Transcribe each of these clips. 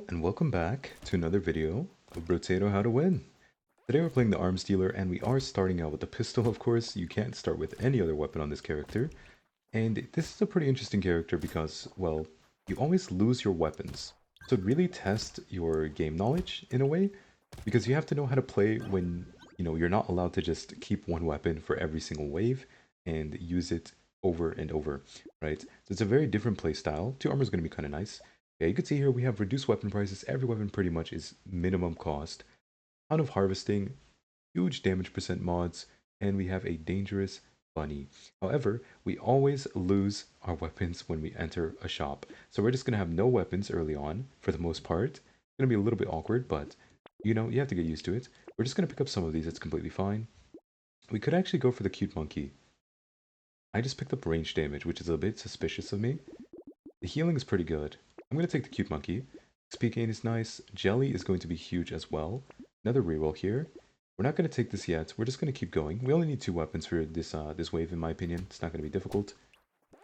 Hello and welcome back to another video of Brotato How to Win. Today we're playing the Arms Dealer and we are starting out with the pistol, of course. You can't start with any other weapon on this character. And this is a pretty interesting character because, well, you always lose your weapons. So it really tests your game knowledge in a way, because you have to know how to play when, you're not allowed to just keep one weapon for every single wave and use it over and over, right? So it's a very different play style. 2 armor is going to be kind of nice. Yeah, you can see here we have reduced weapon prices. Every weapon pretty much is minimum cost. Ton of harvesting, huge damage percent mods, and we have a dangerous bunny. However, we always lose our weapons when we enter a shop. So we're just going to have no weapons early on for the most part. It's going to be a little bit awkward, but you have to get used to it. We're just going to pick up some of these. It's completely fine. We could actually go for the cute monkey. I just picked up range damage, which is a bit suspicious of me. The healing is pretty good. I'm going to take the cute monkey. XP gain is nice. Jelly is going to be huge as well. Another reroll here. We're not going to take this yet. We're just going to keep going. We only need 2 weapons for this wave, in my opinion. It's not going to be difficult.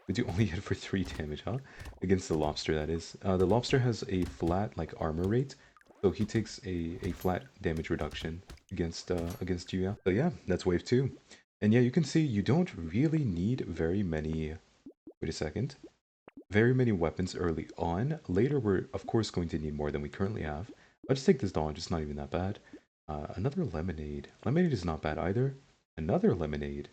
We do only hit for 3 damage, huh? Against the lobster, that is. The lobster has a flat, armor rate. So he takes a flat damage reduction against you, yeah. So yeah, that's wave 2. And yeah, you can see you don't really need very many... Wait a second. Very many weapons early on. Later, we're of course going to need more than we currently have. I'll just take this dodge, it's not even that bad. Another lemonade. Lemonade is not bad either. Another lemonade.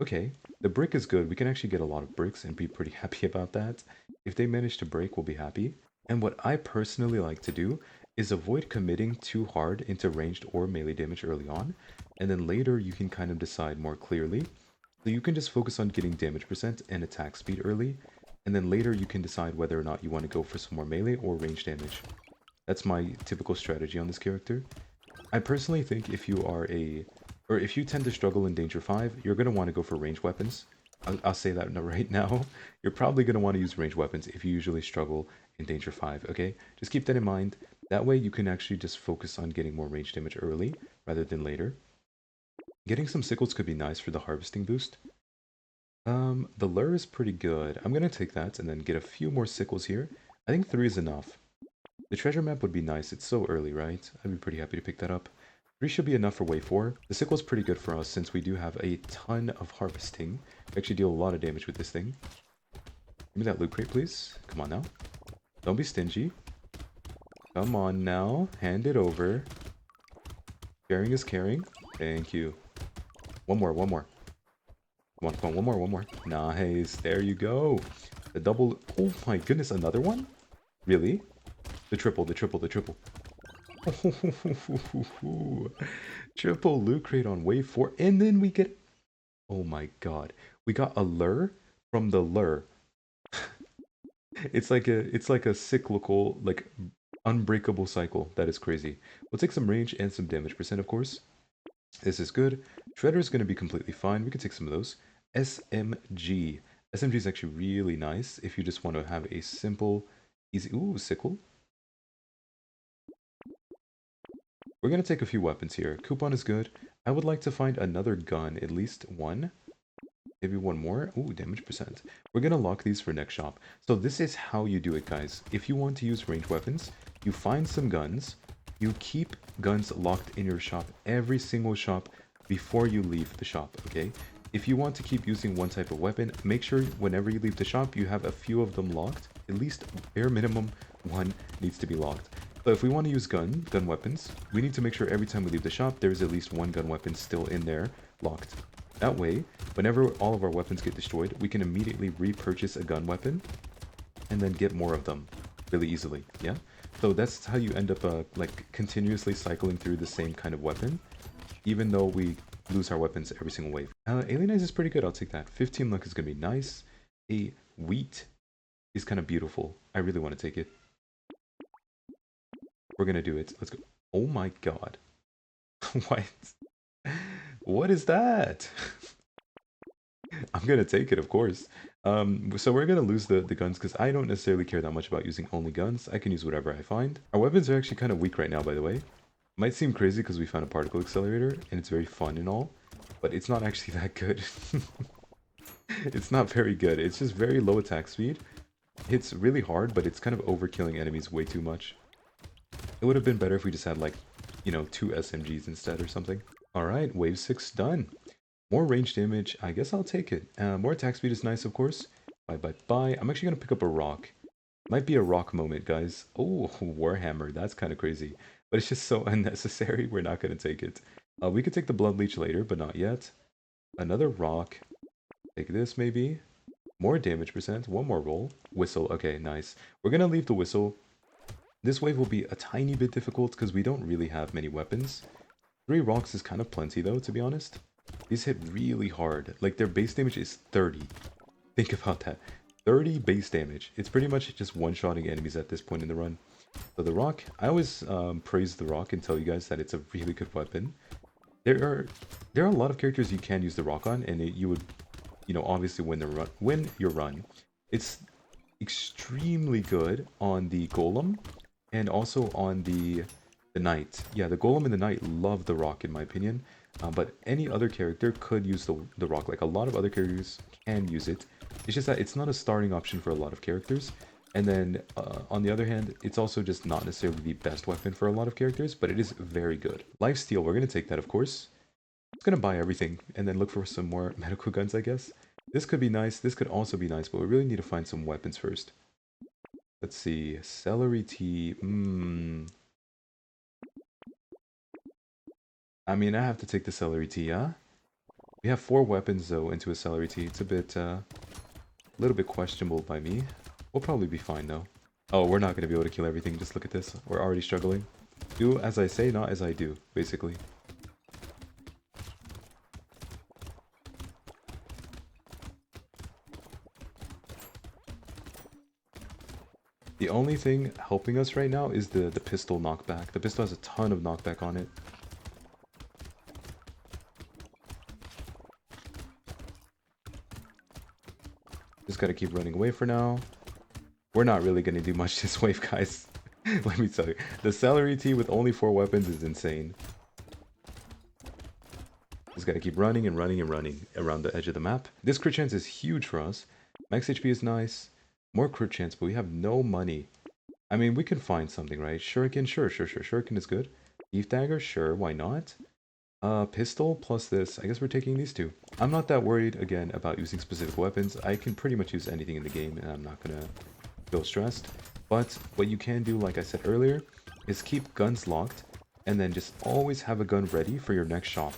Okay, the brick is good. We can actually get a lot of bricks and be pretty happy about that. If they manage to break, we'll be happy. And what I personally like to do is avoid committing too hard into ranged or melee damage early on. And then later, you can kind of decide more clearly. So you can just focus on getting damage percent and attack speed early. And then later you can decide whether or not you want to go for some more melee or range damage. That's my typical strategy on this character. I personally think if you tend to struggle in Danger 5, you're going to want to go for range weapons. I'll say that right now. You're probably going to want to use range weapons if you usually struggle in Danger 5, okay? Just keep that in mind. That way you can actually just focus on getting more range damage early rather than later. Getting some sickles could be nice for the harvesting boost. The lure is pretty good. I'm gonna take that and then get a few more sickles here. I think 3 is enough. The treasure map would be nice. It's so early, right? I'd be pretty happy to pick that up. 3 should be enough for wave 4. The sickle is pretty good for us since we do have a ton of harvesting. We actually deal a lot of damage with this thing. Give me that loot crate, please. Come on now. Don't be stingy. Come on now. Hand it over. Sharing is caring. Thank you. One more. Come on, one more. Nice, there you go. The double, oh my goodness, another one? Really? The triple. Triple loot crate on wave 4, and then we get, oh my god. We got a lure from the lure. It's like a cyclical, unbreakable cycle. That is crazy. We'll take some range and some damage percent, of course. This is good. Shredder is going to be completely fine. We can take some of those. SMG. SMG is actually really nice if you just want to have a simple, easy... Ooh, sickle. We're going to take a few weapons here. Coupon is good. I would like to find another gun, at least one. Maybe one more. Ooh, damage percent. We're going to lock these for next shop. So this is how you do it, guys. If you want to use range weapons, you find some guns. You keep guns locked in your shop, every single shop, before you leave the shop, okay? If you want to keep using one type of weapon, make sure whenever you leave the shop, you have a few of them locked. At least, bare minimum, one needs to be locked. So if we want to use gun weapons, we need to make sure every time we leave the shop, there is at least one gun weapon still in there, locked. That way, whenever all of our weapons get destroyed, we can immediately repurchase a gun weapon, and then get more of them really easily, yeah? So that's how you end up continuously cycling through the same kind of weapon, even though we lose our weapons every single wave. Alienize is pretty good, I'll take that. 15 luck is going to be nice. A wheat is kind of beautiful. I really want to take it. We're going to do it. Let's go. Oh my god. What? What is that? I'm going to take it, of course. So we're going to lose the guns because I don't necessarily care that much about using only guns. I can use whatever I find. Our weapons are actually kind of weak right now, by the way. Might seem crazy because we found a particle accelerator and it's very fun and all, but it's not actually that good. It's not very good. It's just very low attack speed. Hits really hard, but it's kind of overkilling enemies way too much. It would have been better if we just had like, you know, 2 SMGs instead or something. Alright, wave 6 done. More range damage, I guess I'll take it. More attack speed is nice, of course. Bye, bye, bye. I'm actually going to pick up a rock. Might be a rock moment, guys. Oh, Warhammer, that's kind of crazy. But it's just so unnecessary, we're not going to take it. We could take the Blood Leech later, but not yet. Another rock. Take this, maybe. More damage percent, one more roll. Whistle, okay, nice. We're going to leave the whistle. This wave will be a tiny bit difficult because we don't really have many weapons. 3 rocks is kind of plenty though, to be honest. These hit really hard. Like, their base damage is 30. Think about that. 30 base damage. It's pretty much just one-shotting enemies at this point in the run. So the rock, I always praise the rock and tell you guys that it's a really good weapon. There are a lot of characters you can use the rock on, and you would, you know, obviously win your run. It's extremely good on the golem and also on the knight. Yeah, the golem and the knight love the rock in my opinion. But any other character could use the rock. Like, a lot of other characters can use it. It's just that it's not a starting option for a lot of characters. And then, on the other hand, it's also just not necessarily the best weapon for a lot of characters, but it is very good. Lifesteal, we're going to take that, of course. It's going to buy everything, and then look for some more medical guns, I guess. This could be nice, this could also be nice, but we really need to find some weapons first. Let's see, celery tea, I mean, I have to take the celery tea, huh? We have 4 weapons, though, into a celery tea. It's a bit, a little bit questionable by me. We'll probably be fine, though. Oh, we're not going to be able to kill everything. Just look at this. We're already struggling. Do as I say, not as I do, basically. The only thing helping us right now is the pistol knockback. The pistol has a ton of knockback on it. Just gotta keep running away for now. We're not really gonna do much this wave, guys. Let me tell you. The celery tea with only 4 weapons is insane. Just gotta keep running and running and running around the edge of the map. This crit chance is huge for us. Max HP is nice. More crit chance, but we have no money. I mean, we can find something, right? Shuriken, sure. Shuriken is good. Thief Dagger, sure, why not? Pistol plus this. I guess we're taking these 2. I'm not that worried, again, about using specific weapons. I can pretty much use anything in the game, and I'm not gonna feel stressed. But what you can do, like I said earlier, is keep guns locked, and then just always have a gun ready for your next shop.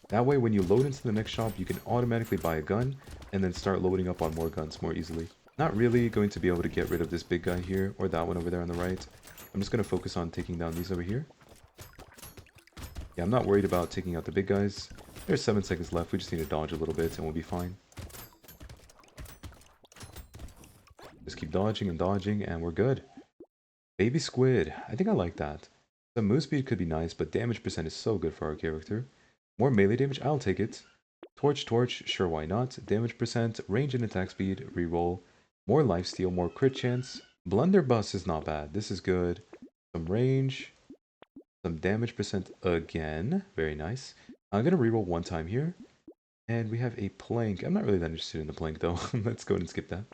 That way, when you load into the next shop, you can automatically buy a gun, and then start loading up on more guns more easily. Not really going to be able to get rid of this big guy here, or that one over there on the right. I'm just going to focus on taking down these over here. Yeah, I'm not worried about taking out the big guys. There's 7 seconds left, we just need to dodge a little bit and we'll be fine. Just keep dodging and dodging and we're good. Baby squid, I think I like that. The move speed could be nice, but damage percent is so good for our character. More melee damage, I'll take it. Torch, sure, why not. Damage percent, range and attack speed, reroll. More lifesteal, more crit chance. Blunderbuss is not bad, this is good. Some range. Some damage percent again. Very nice. I'm going to reroll 1 time here. And we have a plank. I'm not really that interested in the plank though. Let's go ahead and skip that.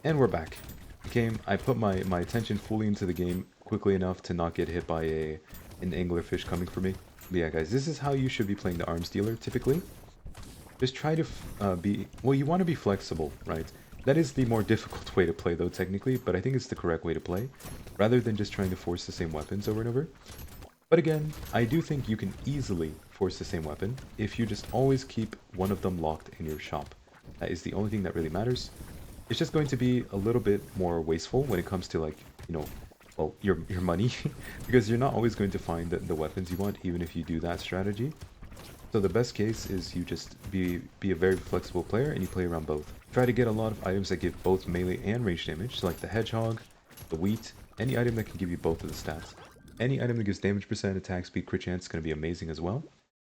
And we're back. I put my attention fully into the game quickly enough to not get hit by an anglerfish coming for me. But yeah guys, this is how you should be playing the arms dealer typically. Just try to well, you want to be flexible, right? That is the more difficult way to play though technically, but I think it's the correct way to play. Rather than just trying to force the same weapons over and over. But again, I do think you can easily force the same weapon if you just always keep one of them locked in your shop. That is the only thing that really matters. It's just going to be a little bit more wasteful when it comes to, like, you know, well, your money, because you're not always going to find the weapons you want, even if you do that strategy. So the best case is you just be a very flexible player and you play around both. Try to get a lot of items that give both melee and range damage, so like the hedgehog, the wheat, any item that can give you both of the stats. Any item that gives damage percent, attack speed, crit chance is going to be amazing as well.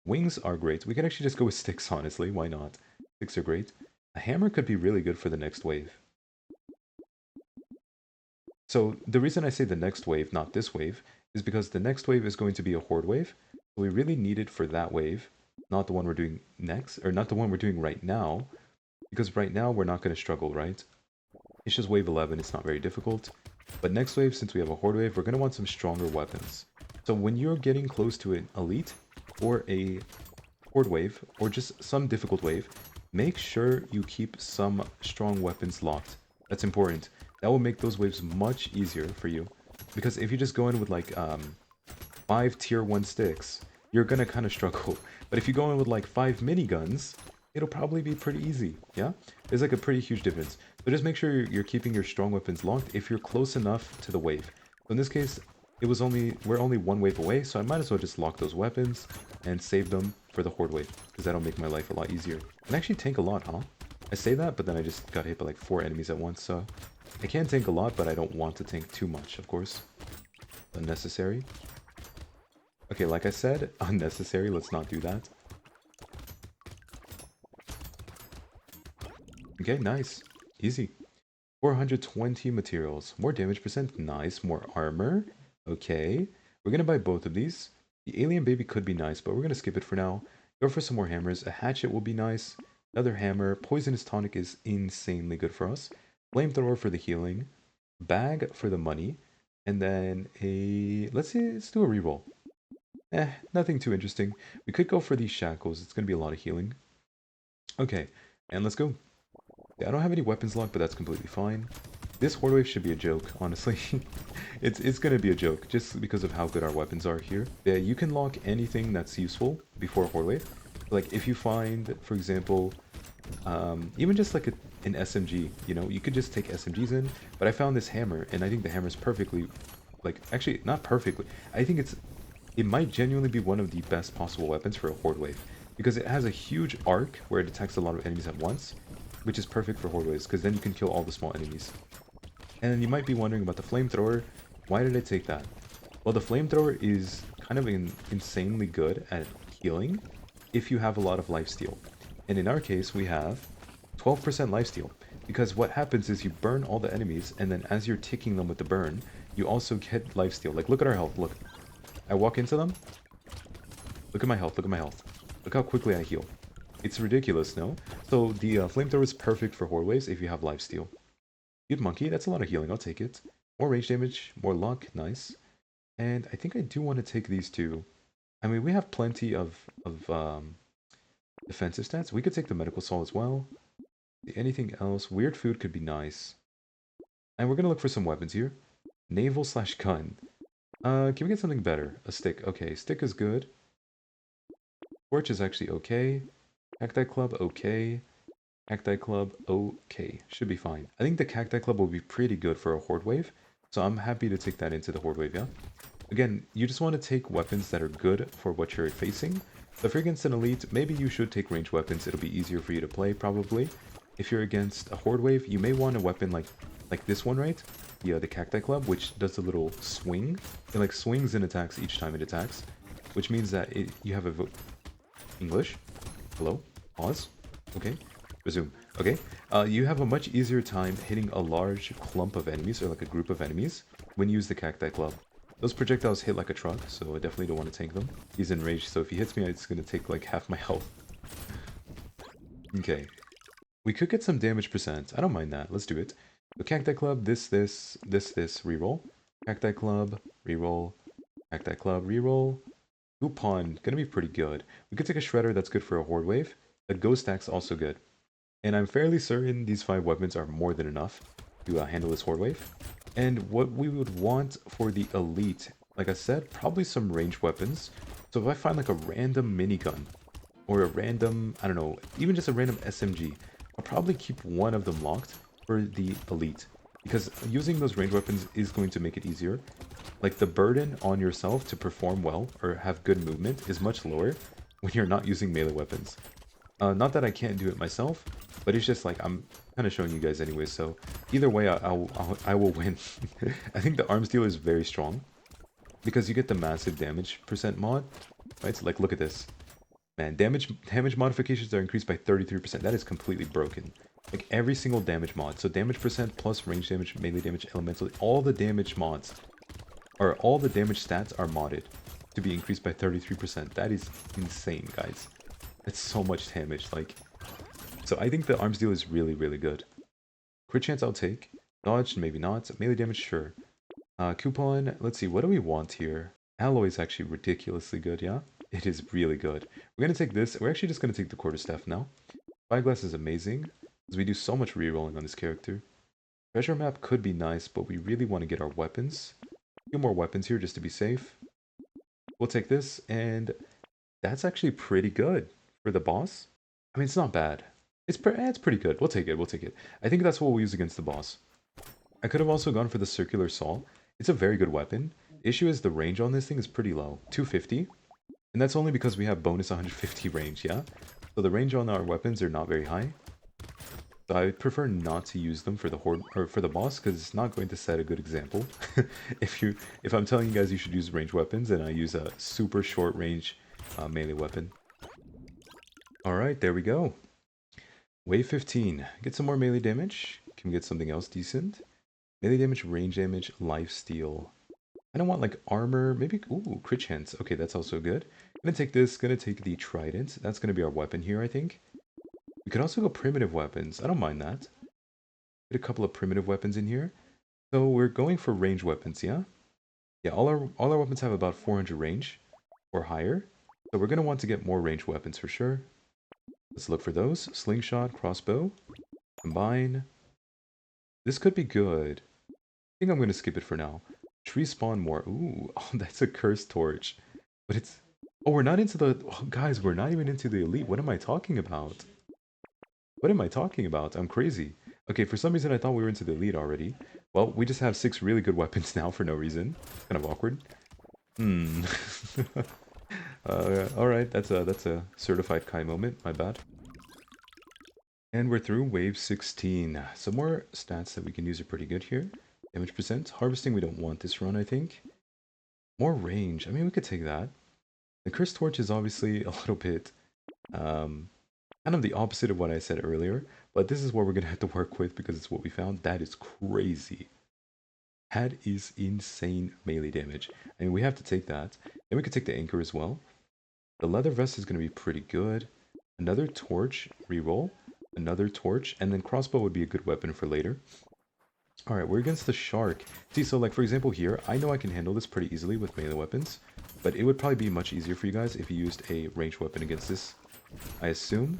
Wings are great. We can actually just go with sticks, honestly. Why not? Sticks are great. A hammer could be really good for the next wave. So the reason I say the next wave, not this wave, is because the next wave is going to be a horde wave. So we really need it for that wave, not the one we're doing next, or not the one we're doing right now. Because right now we're not going to struggle, right? It's just wave 11, it's not very difficult. But next wave, since we have a horde wave, we're going to want some stronger weapons. So when you're getting close to an elite or a horde wave, or just some difficult wave, make sure you keep some strong weapons locked. That's important. That will make those waves much easier for you. Because if you just go in with like 5 tier 1 sticks, you're gonna kind of struggle. But if you go in with like 5 miniguns, it'll probably be pretty easy, yeah? There's like a pretty huge difference. So just make sure you're keeping your strong weapons locked if you're close enough to the wave. So in this case, we're only one wave away, so I might as well just lock those weapons and save them for the horde wave, because that'll make my life a lot easier. And actually tank a lot, huh? I say that, but then I just got hit by like 4 enemies at once, so I can tank a lot, but I don't want to tank too much, of course. Unnecessary. Okay, like I said, unnecessary, let's not do that. Okay, nice. Easy. 420 materials. More damage percent, nice. More armor. Okay. We're gonna buy both of these. The alien baby could be nice, but we're gonna skip it for now. Go for some more hammers. A hatchet will be nice. Another hammer. Poisonous tonic is insanely good for us. Flamethrower for the healing. Bag for the money. And then let's do a reroll. Nothing too interesting. We could go for these shackles. It's gonna be a lot of healing. Okay, and let's go. Yeah, I don't have any weapons locked, but that's completely fine. This horde wave should be a joke, honestly. it's gonna be a joke, just because of how good our weapons are here. Yeah, you can lock anything that's useful before a horde wave. Like, if you find, for example, even just like an SMG, you know, you could just take SMGs in, but I found this hammer, and I think the hammer's perfectly, like, actually, not perfectly, I think it might genuinely be one of the best possible weapons for a horde wave, because it has a huge arc where it attacks a lot of enemies at once, which is perfect for horde waves, because then you can kill all the small enemies. And then you might be wondering about the flamethrower. Why did I take that? Well, the flamethrower is kind of insanely good at healing if you have a lot of lifesteal. And in our case, we have 12% lifesteal, because what happens is you burn all the enemies, and then as you're ticking them with the burn, you also get lifesteal. Like, look at our health, look. I walk into them, look at my health, look at my health. Look how quickly I heal. It's ridiculous, no? So the flamethrower is perfect for horde waves if you have lifesteal. Good monkey, that's a lot of healing, I'll take it. More rage damage, more luck, nice. And I think I do want to take these two. I mean, we have plenty of defensive stats. We could take the medical saw as well. Anything else? Weird food could be nice. And we're gonna look for some weapons here. Naval slash gun. Can we get something better? A stick. Okay, stick is good. Torch is actually okay. Cacti Club, okay. Cacti Club, okay. Should be fine. I think the Cacti Club will be pretty good for a horde wave, so I'm happy to take that into the horde wave, yeah? Again, you just want to take weapons that are good for what you're facing. So if you're against an elite, maybe you should take ranged weapons. It'll be easier for you to play, probably. If you're against a horde wave, you may want a weapon like this one, right? The Cacti Club, which does a little swing. It like swings and attacks each time it attacks, which means that you have a English. Hello? Pause. Okay. Resume. Okay. You have a much easier time hitting a large clump of enemies, or like a group of enemies, when you use the Cacti Club. Those projectiles hit like a truck, so I definitely don't want to tank them. He's enraged, so if he hits me, it's going to take like half my health. Okay. We could get some damage percent. I don't mind that. Let's do it. The Cacti Club, this, reroll. Cacti Club, reroll. Cacti Club, reroll. Coupon, gonna be pretty good. We could take a Shredder, that's good for a Horde Wave. A Ghost Axe, also good. And I'm fairly certain these 5 weapons are more than enough to handle this Horde Wave. And what we would want for the Elite, like I said, probably some ranged weapons. So if I find like a random minigun, or a random, I don't know, even just a random SMG, I'll probably keep one of them locked for the Elite. Because using those ranged weapons is going to make it easier. Like, the burden on yourself to perform well or have good movement is much lower when you're not using melee weapons. Not that I can't do it myself, but it's just like I'm kind of showing you guys anyway, so either way I will win. I think the arms deal is very strong because you get the massive damage percent mod, right? So like, look at this. Man, damage modifications are increased by 33%. That is completely broken. Like, every single damage mod. So damage percent plus range damage, melee damage, elemental, all the damage mods, or all the damage stats are modded to be increased by 33%. That is insane, guys. That's so much damage, like. So I think the arms deal is really, really good. Crit chance I'll take. Dodge, maybe not. Melee damage, sure. Coupon, let's see, what do we want here? Alloy is actually ridiculously good, yeah? It is really good. We're gonna take this. We're actually just gonna take the quarterstaff now. Spyglass is amazing, because we do so much rerolling on this character. Treasure map could be nice, but we really want to get our weapons. A few more weapons here just to be safe. We'll take this, and that's actually pretty good for the boss. I mean, it's not bad. It's pretty good. We'll take it, we'll take it. I think that's what we'll use against the boss. I could have also gone for the circular saw. It's a very good weapon. The issue is the range on this thing is pretty low. 250. And that's only because we have bonus 150 range, yeah? So the range on our weapons are not very high. So I prefer not to use them for the horde or for the boss because it's not going to set a good example. if I'm telling you guys you should use range weapons and I use a super short range melee weapon. Alright, there we go. Wave 15. Get some more melee damage. Can we get something else decent? Melee damage, range damage, lifesteal. I don't want like armor, maybe, ooh, crit chance. Okay, that's also good. Gonna take this, gonna take the trident. That's gonna be our weapon here, I think. We could also go primitive weapons. I don't mind that. Get a couple of primitive weapons in here. So we're going for range weapons, yeah? Yeah, all our weapons have about 400 range or higher. So we're gonna want to get more range weapons for sure. Let's look for those. Slingshot, crossbow, combine. This could be good. I think I'm gonna skip it for now. Tree spawn more. Ooh, oh, that's a cursed torch. But it's... Oh, we're not into the... Oh, guys, we're not even into the elite. What am I talking about? What am I talking about? I'm crazy. Okay, for some reason I thought we were into the elite already. Well, we just have 6 really good weapons now for no reason. Kind of awkward. Hmm. Alright, that's a certified Kai moment. My bad. And we're through wave 16. Some more stats that we can use are pretty good here. Damage percent. Harvesting we don't want this run, I think. More range. I mean, we could take that. The Cursed Torch is obviously a little bit... kind of the opposite of what I said earlier, but this is what we're going to have to work with because it's what we found. That is crazy. That is insane melee damage. I mean, we have to take that. Then we could take the anchor as well. The leather vest is going to be pretty good. Another torch, reroll. Another torch, and then crossbow would be a good weapon for later. Alright, we're against the shark. See, so like for example here, I know I can handle this pretty easily with melee weapons, but it would probably be much easier for you guys if you used a ranged weapon against this, I assume.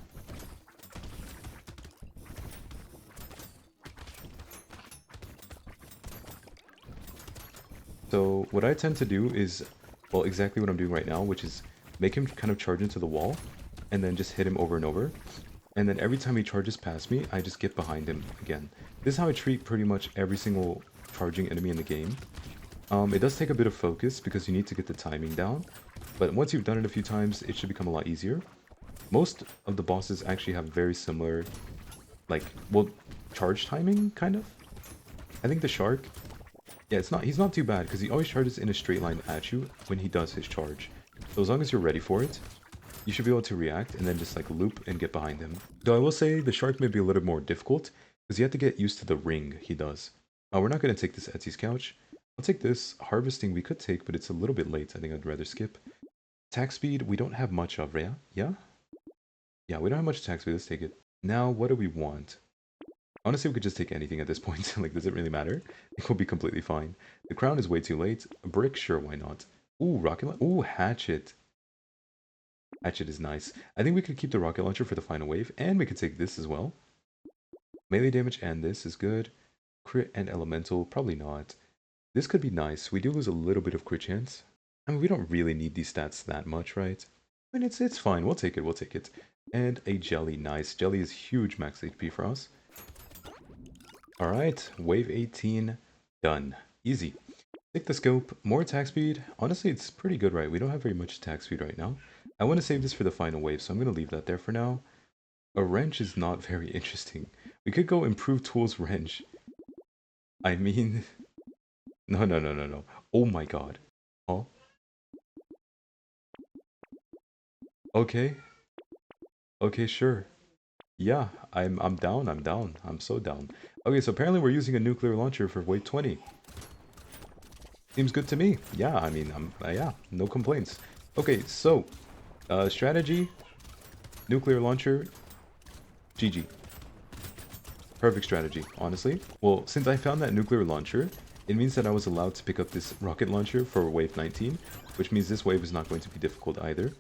So what I tend to do is, well, exactly what I'm doing right now, which is make him kind of charge into the wall, and then just hit him over and over. And then every time he charges past me, I just get behind him again. This is how I treat pretty much every single charging enemy in the game. It does take a bit of focus because you need to get the timing down, but once you've done it a few times, it should become a lot easier. Most of the bosses actually have very similar, like, well, charge timing, kind of. I think the shark, yeah, he's not too bad because he always charges in a straight line at you when he does his charge. So as long as you're ready for it, you should be able to react and then just like loop and get behind him. Though I will say the shark may be a little more difficult because you have to get used to the ring he does. We're not going to take this Etsy's couch. I'll take this. Harvesting we could take, but it's a little bit late. I think I'd rather skip. Attack speed we don't have much of, yeah? Yeah? Yeah, we don't have much attack speed. Let's take it. Now, what do we want? Honestly, we could just take anything at this point. Like, does it really matter? It will be completely fine. The crown is way too late. A brick, sure, why not? Ooh, rocket ooh, hatchet. Hatchet is nice. I think we could keep the rocket launcher for the final wave, and we could take this as well. Melee damage and this is good. Crit and elemental, probably not. This could be nice. We do lose a little bit of crit chance. I mean, we don't really need these stats that much, right? I mean, it's fine. We'll take it, we'll take it. And a jelly, nice. Jelly is huge max HP for us. Alright, wave 18, done. Easy. Take the scope, more attack speed. Honestly, it's pretty good, right? We don't have very much attack speed right now. I want to save this for the final wave, so I'm going to leave that there for now. A wrench is not very interesting. We could go improve tools wrench. I mean... No. Oh my god. Oh. Okay. Okay, sure. Yeah, I'm down, I'm down. I'm so down. Okay, so apparently we're using a nuclear launcher for wave 20. Seems good to me. Yeah, I mean, yeah, no complaints. Okay, so, strategy, nuclear launcher, GG. Perfect strategy, honestly. Well, since I found that nuclear launcher, it means that I was allowed to pick up this rocket launcher for wave 19, which means this wave is not going to be difficult either.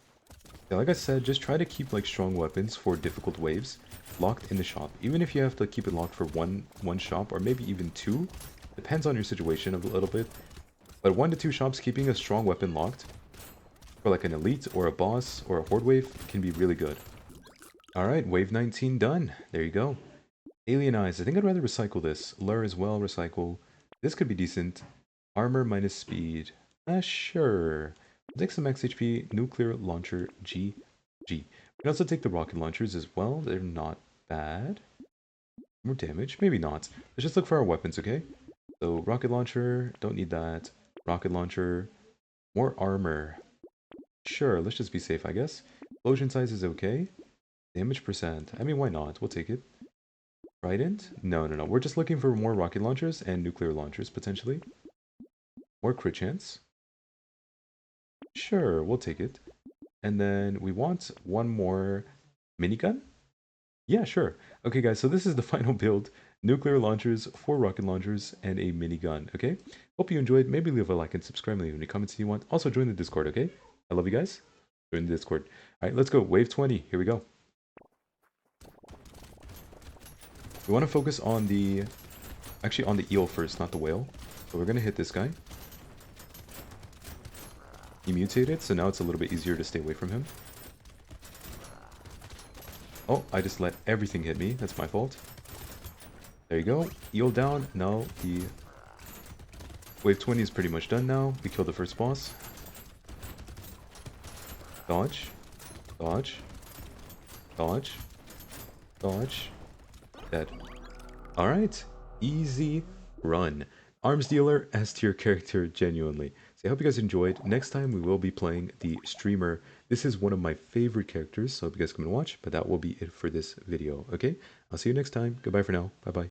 Yeah, like I said, just try to keep like strong weapons for difficult waves locked in the shop. Even if you have to keep it locked for one shop or maybe even two, depends on your situation a little bit. But 1 to 2 shops, keeping a strong weapon locked for like an elite or a boss or a horde wave can be really good. Alright, wave 19 done. There you go. Alien Eyes. I think I'd rather recycle this. Lure as well, recycle. This could be decent. Armor minus speed. Sure. I'll take some X HP. Nuclear launcher GG. We can also take the rocket launchers as well. They're not bad. More damage? Maybe not. Let's just look for our weapons, okay? So, rocket launcher. Don't need that. Rocket launcher. More armor. Sure, let's just be safe, I guess. Explosion size is okay. Damage percent. I mean, why not? We'll take it. Trident? No, no, no. We're just looking for more rocket launchers and nuclear launchers, potentially. More crit chance. Sure, we'll take it. And then we want one more minigun? Yeah, sure. Okay, guys, so this is the final build. Nuclear launchers, 4 rocket launchers, and a minigun, okay? Hope you enjoyed. Maybe leave a like and subscribe, leave any comments if you want. Also, join the Discord, okay? I love you guys. Join the Discord. All right, let's go. Wave 20. Here we go. We want to focus on the... Actually, on the eel first, not the whale. So we're going to hit this guy. He mutated, so now it's a little bit easier to stay away from him. Oh, I just let everything hit me. That's my fault. There you go. Eel down. Now the wave 20 is pretty much done now. We killed the first boss. Dodge. Dodge. Dodge. Dodge. Dead. Alright. Easy run. Arms dealer, S tier character, genuinely. So I hope you guys enjoyed. Next time we will be playing the streamer. This is one of my favorite characters, so I hope you guys come and watch. But that will be it for this video, okay? I'll see you next time. Goodbye for now. Bye-bye.